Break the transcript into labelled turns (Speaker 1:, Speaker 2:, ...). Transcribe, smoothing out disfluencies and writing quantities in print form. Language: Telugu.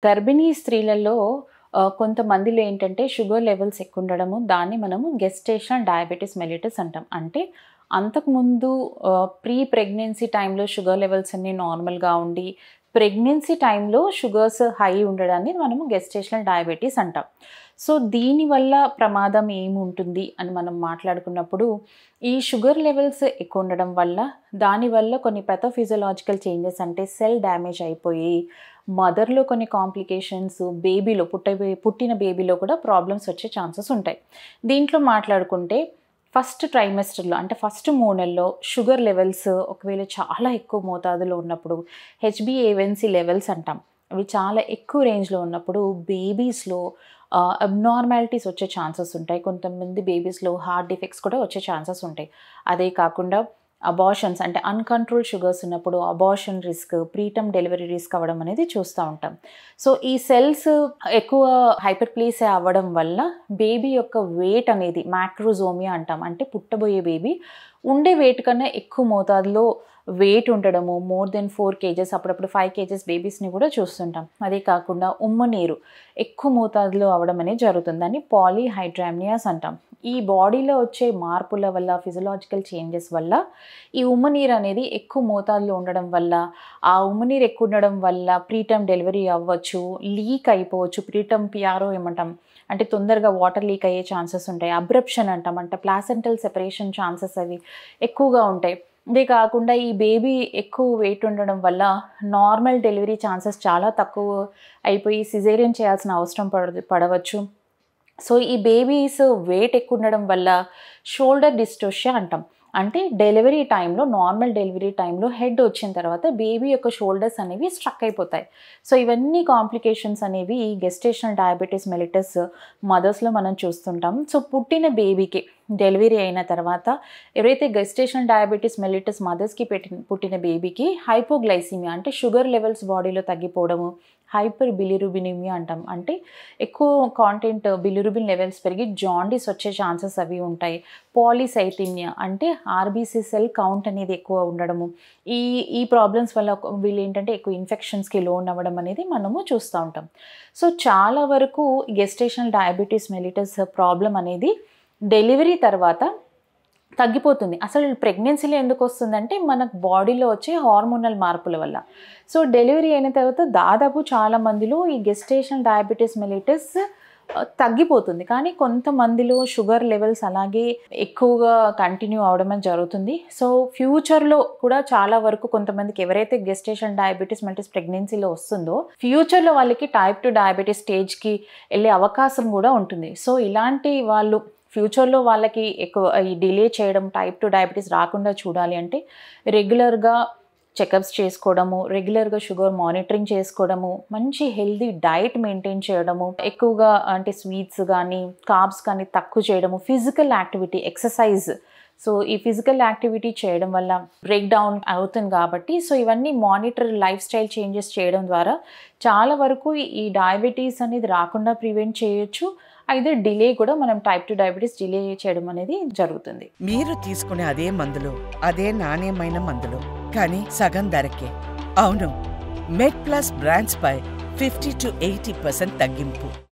Speaker 1: గర్భిణీ స్త్రీలలో కొంతమందిలో ఏంటంటే షుగర్ లెవెల్స్ ఎక్కువ ఉండడము, దాన్ని మనము గెస్టేషనల్ డయాబెటిస్ మెలిటస్ అంటాం. అంటే అంతకుముందు ప్రీ ప్రెగ్నెన్సీ టైంలో షుగర్ లెవెల్స్ అన్నీ నార్మల్‌గా ఉండి, ప్రెగ్నెన్సీ టైంలో షుగర్స్ హై ఉండడాన్ని మనము గెస్టేషనల్ డయాబెటిస్ అంటాం. సో, దీనివల్ల ప్రమాదం ఏముంటుంది అని మనం మాట్లాడుకున్నప్పుడు, ఈ షుగర్ లెవెల్స్ ఎక్కువ ఉండడం వల్ల, దానివల్ల కొన్ని పాథోఫిజియోలాజికల్ చేంజెస్ అంటే సెల్ డ్యామేజ్ అయిపోయి, మదర్‌లో కొన్ని కాంప్లికేషన్స్, బేబీలో పుట్టిన బేబీలో కూడా ప్రాబ్లమ్స్ వచ్చే ఛాన్సెస్ ఉంటాయి. దీంట్లో మాట్లాడుకుంటే ఫస్ట్ ట్రైమెస్టర్‌లో అంటే ఫస్ట్ 3 నెలల్లో షుగర్ లెవెల్స్ ఒకవేళ చాలా ఎక్కువ మోతాదులో ఉన్నప్పుడు హెచ్‌బీఏవన్సీ లెవెల్స్ అంటాం. అవి చాలా ఎక్కువ రేంజ్‌లో ఉన్నప్పుడు బేబీస్‌లో అబ్నార్మాలిటీస్ వచ్చే ఛాన్సెస్ ఉంటాయి. కొంతమంది బేబీస్‌లో హార్ట్ డిఫెక్ట్స్ కూడా వచ్చే ఛాన్సెస్ ఉంటాయి. అదే కాకుండా అబార్షన్స్ అంటే అన్‌కంట్రోల్డ్ షుగర్స్ ఉన్నప్పుడు abortion risk, preterm delivery risk అవ్వడం అనేది చూస్తూ ఉంటాం. సో, ఈ సెల్స్ ఎక్కువ హైపర్‌ప్లేసియా అవ్వడం వల్ల బేబీ యొక్క వెయిట్ అనేది మ్యాక్రోజోమియా అంటాం. అంటే పుట్టబోయే బేబీ ఉండే వెయిట్ కన్నా ఎక్కువ మోతాదులో వెయిట్ ఉండడము, మోర్ దెన్ 4 కేజెస్ అప్పుడప్పుడు 5 కేజెస్ బేబీస్‌ని కూడా చూస్తుంటాం. అదే కాకుండా ఉమ్మనీరు ఎక్కువ మోతాదులో అవ్వడం అనేది జరుగుతుంది. దాన్ని పాలీహైడ్రామ్నియాస్ అంటాం. ఈ బాడీలో వచ్చే మార్పుల వల్ల, ఫిజియోలాజికల్ చేంజెస్ వల్ల ఈ ఉమ్మనీరు అనేది ఎక్కువ మోతాదులో ఉండడం వల్ల, ఆ ఉమ్మనీరు ఎక్కువ ఉండడం వల్ల ప్రీటర్మ్ డెలివరీ అవ్వచ్చు, లీక్ అయిపోవచ్చు. ప్రీటర్మ్ పిఆర్ఓ ఏమంటాం అంటే తొందరగా వాటర్ లీక్ అయ్యే ఛాన్సెస్ ఉంటాయి. అబ్రప్షన్ అంటాం. అంటే ప్లాసెంటల్ సెపరేషన్ ఛాన్సెస్ అవి ఎక్కువగా ఉంటాయి. ఇదే కాకుండా ఈ బేబీ ఎక్కువ వెయిట్ ఉండడం వల్ల నార్మల్ డెలివరీ ఛాన్సెస్ చాలా తక్కువ అయిపోయి సిజేరియన్ చేయాల్సిన అవసరం పడవచ్చు. సో, ఈ బేబీస్ వెయిట్ ఎక్కువ ఉండడం వల్ల షోల్డర్ డిస్టోషియా అంటాం. అంటే డెలివరీ టైంలో నార్మల్ డెలివరీ టైంలో హెడ్ వచ్చిన తర్వాత బేబీ యొక్క షోల్డర్స్ అనేవి స్ట్రక్ అయిపోతాయి. సో, ఇవన్నీ కాంప్లికేషన్స్ అనేవి ఈ గెస్టేషనల్ డయాబెటిస్ మెలిటస్ మదర్స్‌లో మనం చూస్తుంటాం. సో, పుట్టిన బేబీకి డెలివరీ అయిన తర్వాత ఎవరైతే గెస్టేషనల్ డయాబెటిస్ మెలిటస్ మదర్స్‌కి పుట్టిన బేబీకి హైపోగ్లైసీమియా అంటే షుగర్ లెవెల్స్ బాడీలో తగ్గిపోవడము, హైపర్ బిలిరుబినిమియా అంటాం. అంటే ఎక్కువ కాంటెంట్ బిలిరుబిన్ లెవెల్స్ పెరిగి జాండీస్ వచ్చే ఛాన్సెస్ అవి ఉంటాయి. పాలీసైథీమియా అంటే ఆర్బీసీ సెల్ కౌంట్ అనేది ఎక్కువ ఉండడము. ఈ ఈ ప్రాబ్లమ్స్ వల్ల వీళ్ళు ఏంటంటే ఎక్కువ ఇన్ఫెక్షన్స్‌కి లోన్ అవ్వడం అనేది మనము చూస్తూ ఉంటాం. సో, చాలా వరకు గెస్టేషనల్ డయాబెటిస్ మెలిటస్ ప్రాబ్లమ్ అనేది డెలివరీ తర్వాత తగ్గిపోతుంది. అసలు ప్రెగ్నెన్సీలో ఎందుకొస్తుందంటే మన బాడీలో వచ్చే హార్మోనల్ మార్పుల వల్ల. సో, డెలివరీ అయిన తర్వాత దాదాపు చాలా మందిలో ఈ గెస్టేషనల్ డయాబెటిస్ మెలిటస్ తగ్గిపోతుంది. కానీ కొంతమందిలో షుగర్ లెవెల్స్ అలాగే ఎక్కువగా కంటిన్యూ అవ్వడం అనేది జరుగుతుంది. సో, ఫ్యూచర్‌లో కూడా చాలా వరకు కొంతమందికి ఎవరైతే గెస్టేషనల్ డయాబెటిస్ మెలిటస్ ప్రెగ్నెన్సీలో వస్తుందో, ఫ్యూచర్‌లో వాళ్ళకి టైప్ 2 డయాబెటిస్ స్టేజ్‌కి వెళ్ళే అవకాశం కూడా ఉంటుంది. సో, ఇలాంటి వాళ్ళు ఫ్యూచర్‌లో వాళ్ళకి ఎక్కువ ఈ డిలే చేయడం, టైప్ 2 డయాబెటిస్ రాకుండా చూడాలి అంటే రెగ్యులర్‌గా చెకప్స్ చేసుకోవడము, రెగ్యులర్‌గా షుగర్ మానిటరింగ్ చేసుకోవడము, మంచి హెల్తీ డైట్ మెయింటైన్ చేయడము, ఎక్కువగా అంటే స్వీట్స్ గానీ, కార్బ్స్ కానీ తక్కువ చేయడము, ఫిజికల్ యాక్టివిటీ, ఎక్సర్సైజ్. సో, ఈ ఫిజికల్ యాక్టివిటీ చేయడం వల్ల బ్రేక్ డౌన్ అవుతుంది కాబట్టి, సో, ఇవన్నీ మానిటర్ లైఫ్ స్టైల్ చేంజెస్ చేయడం ద్వారా చాలా వరకు ఈ డయాబెటీస్ అనేది రాకుండా ప్రివెంట్ చేయొచ్చు. అయితే డిలే కూడా మనం టైప్ 2 డయాబెటిస్ డిలే చేయడం అనేది జరుగుతుంది.
Speaker 2: మీరు తీసుకునే అదే మందులు, అదే నాణ్యమైన మందులు, కానీ సగం ధరకే. అవును, మెడ్ ప్లస్ బ్రాండ్స్ పై 50-80% తగ్గింపు.